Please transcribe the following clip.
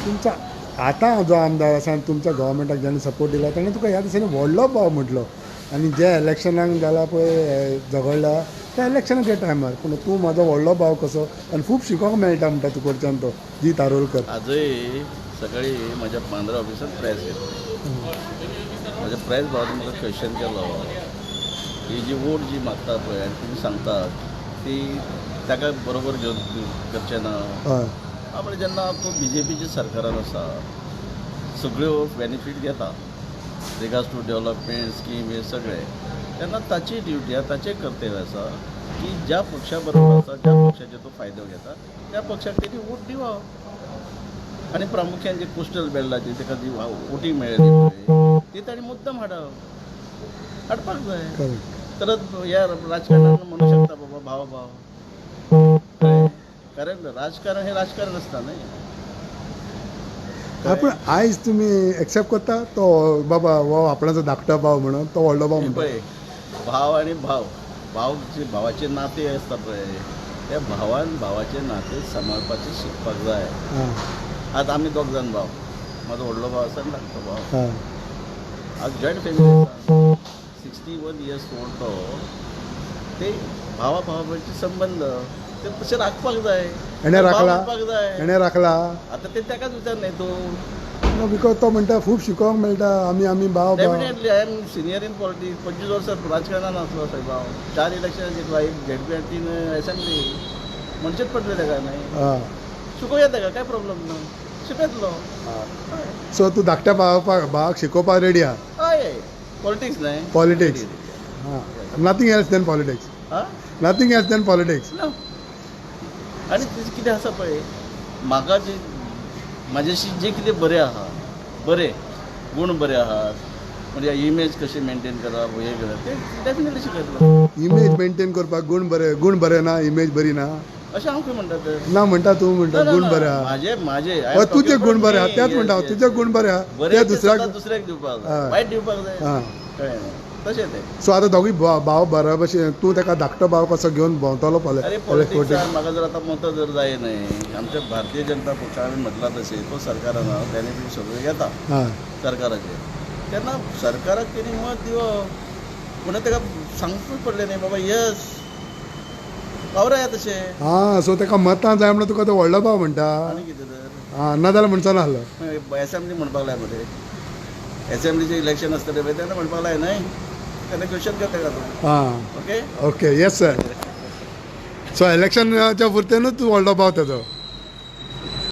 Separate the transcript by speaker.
Speaker 1: तुमचा आता जो आमदार आसा आनी तुमच्या गव्हर्मेंटाक जेन्ना सपोर्ट दिला ताणें तुका ह्या दिसांनी व्हडलो भाव म्हटलो आनी जे इलेक्शनाक जाला पळय झगडला त्या इलेक्शनाच्या टायमार पूण तूं म्हाजो व्हडलो भाव कसो आनी खूब शिकोंक मेळटा म्हणटा तूं कडच्यान तो जीत आरोलकर.
Speaker 2: आजय सकाळी म्हज्या 15 ऑफिसांत प्रेस घेतली. म्हज्या प्रेस भावान म्हाका क्वेश्चन केलो ही जी वोट जी मागतात पळय आनी तुमी सांगतात ती ताका बरोबर घेवन करचें ना.
Speaker 1: हय
Speaker 2: म्हणजे जेन्ना तो BJPच्या सरकारान आसा सगळ्यो बेनिफीट घेता रिगार्ड्स टू डेव्हलपमेंट स्कीम हे सगळे तेन्ना ताची ड्युटी आसा ताचें कर्तव्य आसा की ज्या पक्षा बरोबर आसा ज्या पक्षाचे तो फायदो घेता त्या पक्षाक तेणी वोट दिवप आनी प्रामुख्यान जे कोस्टल बेल्टाची ताका जी वोटींग मेळ्ळी पळय ती ताणी मुद्दम हाडपाक जाय.
Speaker 1: करेक्ट.
Speaker 2: तर ह्या राजकारणान म्हणू शकता बाबा भाव भाव कारण राजकारण हे राजकारण असता न्ही.
Speaker 1: पूण आयज तुमी एक्सेप्ट करता तो बाबा हो आपणाचो धाकटो भाव म्हणून तो व्हडलो भाव म्हणटा.
Speaker 2: पळय भाव आनी भावाचे नाते आसता पळय त्या भावाचे नाते सांबाळपाचें शिकपाक जाय. आज आमी दोग जाण भाव म्हाजो व्हडलो भाव आसा आनी धाकटो भाव आज जॉयंट फॅमिली आसा 61 इयर्स ओल्ड तो ते भावाचे संबंध ते तशें राखपाक जाय.
Speaker 1: एणे राखला
Speaker 2: जाय
Speaker 1: एणे राखला
Speaker 2: आतां ते ताकाच विचार न्ही तूं.
Speaker 1: नो बिकॉज तो म्हणटा खूब शिकोवंक मेळटा आमी भाव भाव.
Speaker 2: Definitely I am senior in politics 25 वर्सां राजकारणान आसलो साहेब हांव 4 इलेक्शन जिखला 1 ZP आनी 3 असेंब्ली म्हणचेच पडले ताका न्ही. शिकोवया ताका काय प्रॉब्लेम ना शिकयतलो.
Speaker 1: सो तूं धाकट्या भावाक शिकोवपाक रेडी आहा.
Speaker 2: हय पॉलिटिक्स न्ही
Speaker 1: politics nothing else than politics. Nothing else than politics.
Speaker 2: ना आनी तेजें कितें आसा पळय म्हाका जे म्हाज्याशी जें कितें बरें आहा बरें गूण बरे आहात म्हणजे इमेज कशी मेंटेन करप हे करप ते डेफिनेटली शिकयतलो.
Speaker 1: इमेज मेंटेन करपाक गूण बरे ना इमेज बरी ना
Speaker 2: अशें हांव खंय म्हणटा तर
Speaker 1: ना म्हणटा तूं म्हणटा गूण बरे आहा.
Speaker 2: म्हाजे
Speaker 1: हय तुजे गूण बरे आहा तेच म्हणटा हांव तुजे गूण बरे आहा ते
Speaker 2: दुसऱ्याक दिवपाक जाय वायट दिवपाक जाय कळ्ळें न्ही तशें तें.
Speaker 1: सो आतां दोगूय भाव बऱ्या भशेन तूं ताका धाकटो भाव कसो घेवन भोंवतलो
Speaker 2: अरे पॉलिटिक्सान म्हाका जर आतां मतां जर जाय न्ही आमच्या भारतीय जनता पक्षान म्हटलां तशें तो सरकारान बेनिफीट सगळे घेता सरकाराचे तेन्ना सरकाराक तेणी मत दिवप पूण ताका सांगपूच पडलें न्ही बाबा यस वावराया तशें.
Speaker 1: सो ताका मतां जाय म्हणून तुका तो व्हडलो भाव म्हणटा.
Speaker 2: आनी कितें तर
Speaker 1: नाजाल्यार म्हणचो नासलो.
Speaker 2: एसेंब्ली म्हणपाक लाय मरे एसेंब्लीचें इलेक्शन आसतलें पळय तेन्ना म्हणपाक लाय न्हय तेन्ना क्वेश्चन कर ताका तूं. Okay
Speaker 1: okay yes sir. So इलेक्शनाच्या पुरतेनूच तूं व्हडलो भाव तेजो.